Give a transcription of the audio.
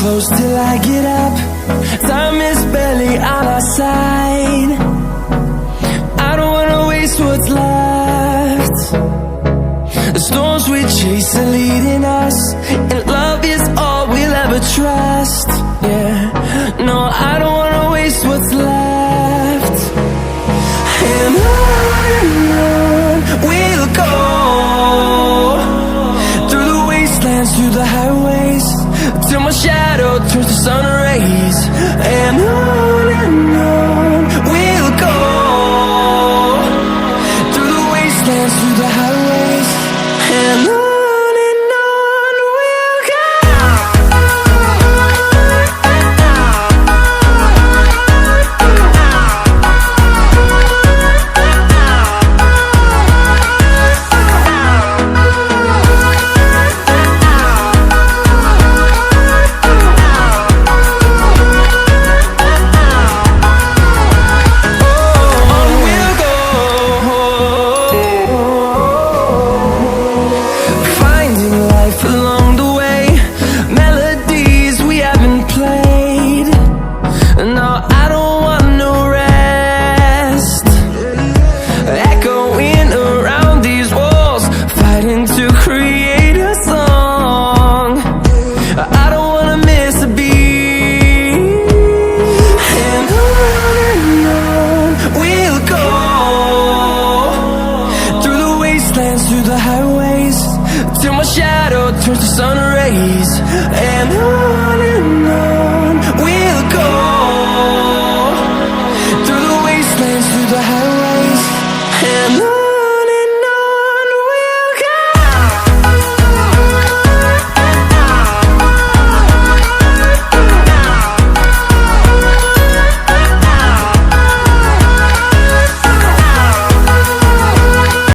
close till I get up. Time is barely on our side. I don't wanna waste what's left. The storms we chase are leading us, and love is all we'll ever trust. Yeah, no, I don't wanna waste what's left. And on we'll go, through the wastelands, through the highways, till my shadow turns to sun rays. And on we'll go, through the wastelands, through the highways, and on we'll go. To create a song, I don't wanna miss a beat. And on we'll go, through the wastelands, through the highways, till my shadow turns to sun rays. And on we'll go, through the wastelands, through the highways, and on.